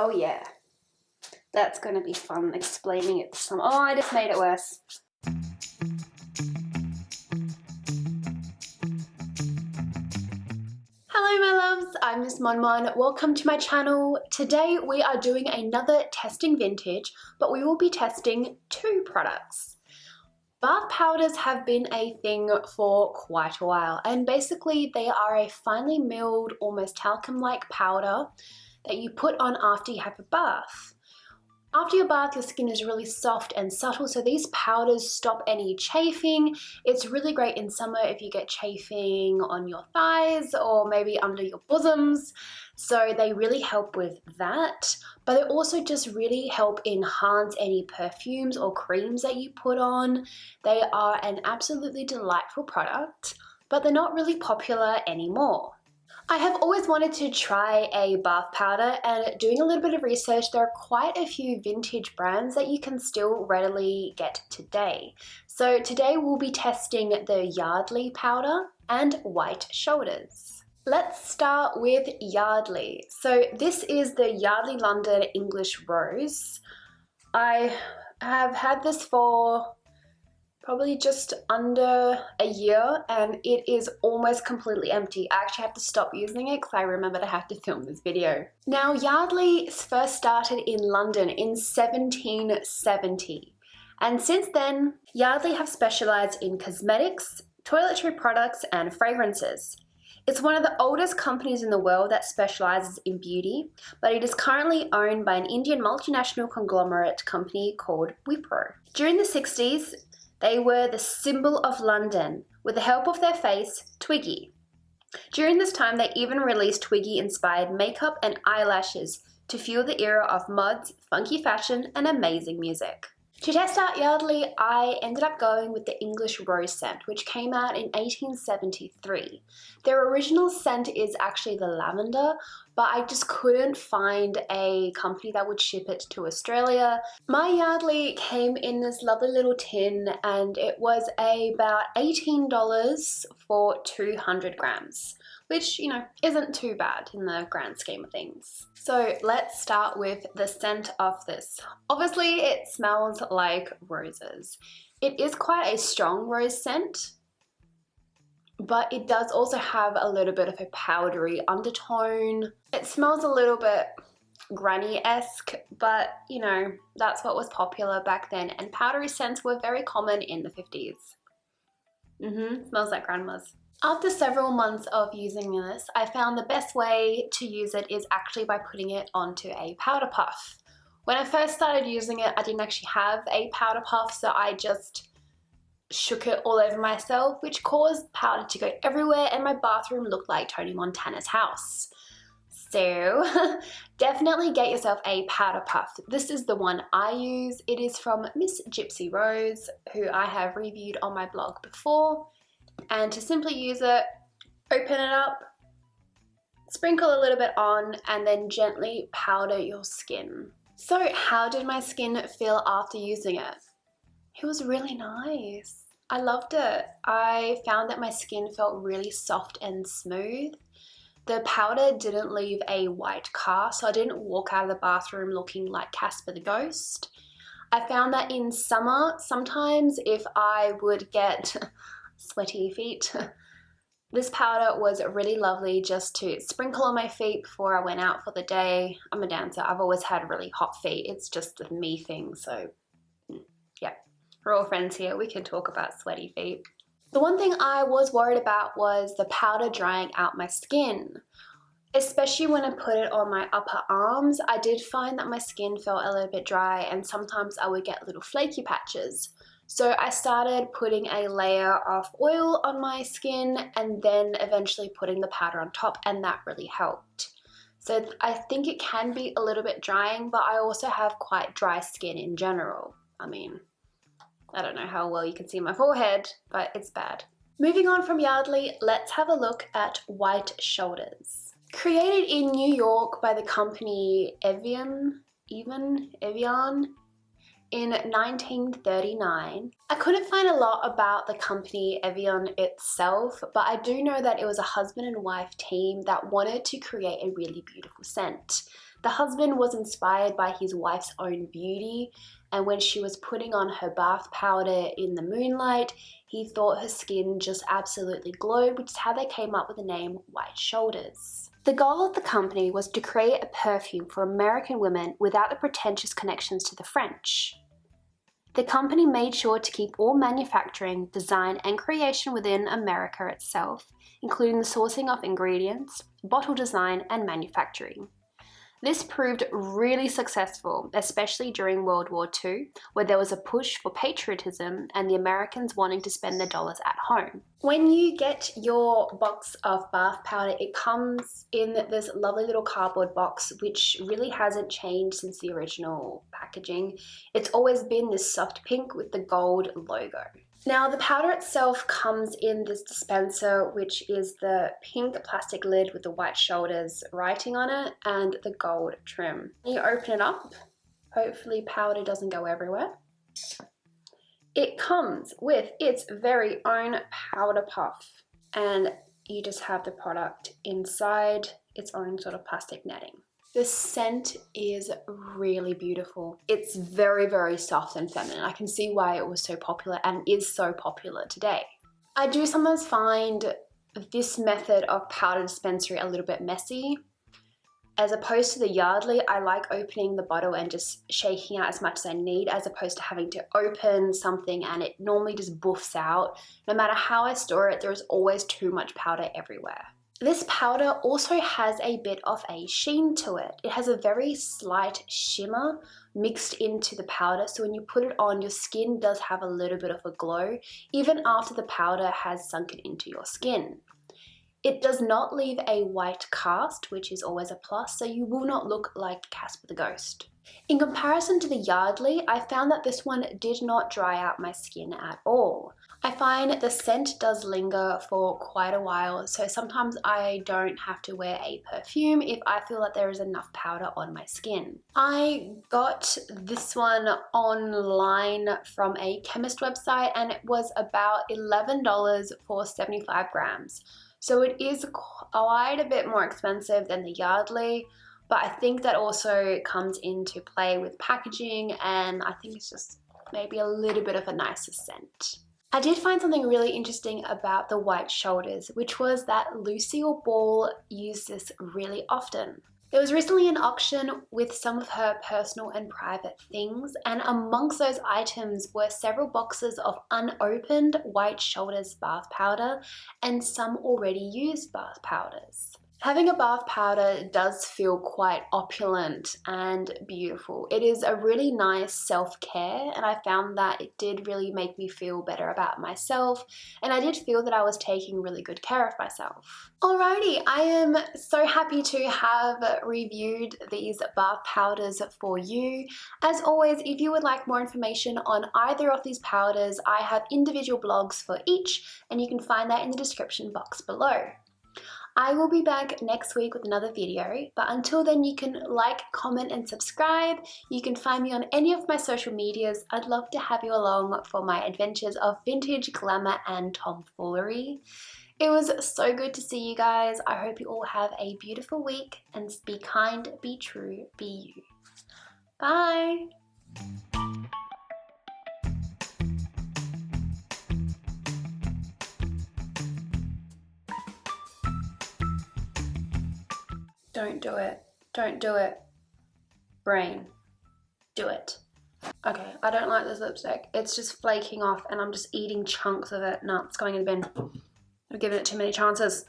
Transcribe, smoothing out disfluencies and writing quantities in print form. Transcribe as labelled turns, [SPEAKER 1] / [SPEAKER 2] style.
[SPEAKER 1] Oh yeah, that's going to be fun explaining it to someone. Oh, I just made it worse. Hello my loves, I'm Miss MonMon. Welcome to my channel. Today we are doing another testing vintage, but we will be testing two products. Bath powders have been a thing for quite a while, and basically they are a finely milled, almost talcum-like powder that you put on after you have a bath. After your bath, your skin is really soft and subtle, so these powders stop any chafing. It's really great in summer if you get chafing on your thighs or maybe under your bosoms. So they really help with that, but they also just really help enhance any perfumes or creams that you put on. They are an absolutely delightful product, but they're not really popular anymore. I have always wanted to try a bath powder, and doing a little bit of research, there are quite a few vintage brands that you can still readily get today. So today we'll be testing the Yardley powder and White Shoulders. Let's start with Yardley. So this is the Yardley London English Rose. I have had this for probably just under a year, and it is almost completely empty. I actually have to stop using it because I remembered I have to film this video. Now, Yardley first started in London in 1770, and since then, Yardley have specialized in cosmetics, toiletry products, and fragrances. It's one of the oldest companies in the world that specializes in beauty, but it is currently owned by an Indian multinational conglomerate company called Wipro. During the 60s, they were the symbol of London with the help of their face, Twiggy. During this time, they even released Twiggy-inspired makeup and eyelashes to fuel the era of mods, funky fashion, and amazing music. To test out Yardley, I ended up going with the English Rose scent, which came out in 1873. Their original scent is actually the lavender, but I just couldn't find a company that would ship it to Australia. My Yardley came in this lovely little tin, and it was about $18 for 200 grams. Which, you know, isn't too bad in the grand scheme of things. So let's start with the scent of this. Obviously, it smells like roses. It is quite a strong rose scent, but it does also have a little bit of a powdery undertone. It smells a little bit granny-esque, but you know, that's what was popular back then, and powdery scents were very common in the 50s. Smells like grandma's. After several months of using this, I found the best way to use it is actually by putting it onto a powder puff. When I first started using it, I didn't actually have a powder puff, so I just shook it all over myself, which caused powder to go everywhere, and my bathroom looked like Tony Montana's house. So definitely get yourself a powder puff. This is the one I use. It is from Miss Gypsy Rose, who I have reviewed on my blog before. And to simply use it, open it up, sprinkle a little bit on, and then gently powder your skin. So how did my skin feel after using it? It was really nice. I loved it. I found that my skin felt really soft and smooth. The powder didn't leave a white cast, so I didn't walk out of the bathroom looking like Casper the Ghost. I found that in summer, sometimes if I would get sweaty feet, this powder was really lovely just to sprinkle on my feet before I went out for the day. I'm a dancer. I've always had really hot feet. It's just a me thing. So yeah, we're all friends here. We can talk about sweaty feet. The one thing I was worried about was the powder drying out my skin. Especially when I put it on my upper arms, I did find that my skin felt a little bit dry, and sometimes I would get little flaky patches. So I started putting a layer of oil on my skin and then eventually putting the powder on top, and that really helped. So I think it can be a little bit drying, but I also have quite dry skin in general. I mean, I don't know how well you can see my forehead, but it's bad. Moving on from Yardley, let's have a look at White Shoulders. Created in New York by the company Evian in 1939. I couldn't find a lot about the company Evian itself, but I do know that it was a husband and wife team that wanted to create a really beautiful scent. The husband was inspired by his wife's own beauty, and when she was putting on her bath powder in the moonlight, he thought her skin just absolutely glowed, which is how they came up with the name White Shoulders. The goal of the company was to create a perfume for American women without the pretentious connections to the French. The company made sure to keep all manufacturing, design, and creation within America itself, including the sourcing of ingredients, bottle design, and manufacturing. This proved really successful, especially during World War II, where there was a push for patriotism and the Americans wanting to spend their dollars at home. When you get your box of bath powder, it comes in this lovely little cardboard box, which really hasn't changed since the original packaging. It's always been this soft pink with the gold logo. Now, the powder itself comes in this dispenser, which is the pink plastic lid with the White Shoulders writing on it and the gold trim. You open it up. Hopefully powder doesn't go everywhere. It comes with its very own powder puff, and you just have the product inside its own sort of plastic netting. The scent is really beautiful. It's very, very soft and feminine. I can see why it was so popular and is so popular today. I do sometimes find this method of powder dispensary a little bit messy. As opposed to the Yardley, I like opening the bottle and just shaking out as much as I need, as opposed to having to open something and it normally just boofs out. No matter how I store it, there's always too much powder everywhere. This powder also has a bit of a sheen to it. It has a very slight shimmer mixed into the powder, so when you put it on, your skin does have a little bit of a glow, even after the powder has sunken into your skin. It does not leave a white cast, which is always a plus, so you will not look like Casper the Ghost. In comparison to the Yardley, I found that this one did not dry out my skin at all. I find the scent does linger for quite a while, so sometimes I don't have to wear a perfume if I feel that there is enough powder on my skin. I got this one online from a chemist website and it was about $11 for 75 grams. So it is quite a bit more expensive than the Yardley, but I think that also comes into play with packaging, and I think it's just maybe a little bit of a nicer scent. I did find something really interesting about the White Shoulders, which was that Lucille Ball used this really often. There was recently an auction with some of her personal and private things, and amongst those items were several boxes of unopened White Shoulders bath powder and some already used bath powders. Having a bath powder does feel quite opulent and beautiful. It is a really nice self-care, and I found that it did really make me feel better about myself, and I did feel that I was taking really good care of myself. Alrighty, I am so happy to have reviewed these bath powders for you. As always, if you would like more information on either of these powders, I have individual blogs for each, and you can find that in the description box below. I will be back next week with another video, but until then you can like, comment and subscribe. You can find me on any of my social medias. I'd love to have you along for my adventures of vintage, glamour and tomfoolery. It was so good to see you guys. I hope you all have a beautiful week, and be kind, be true, be you. Bye! Don't do it. Don't do it. Brain. Do it. Okay, I don't like this lipstick. It's just flaking off and I'm just eating chunks of it. No, it's going in the bin. I've given it too many chances.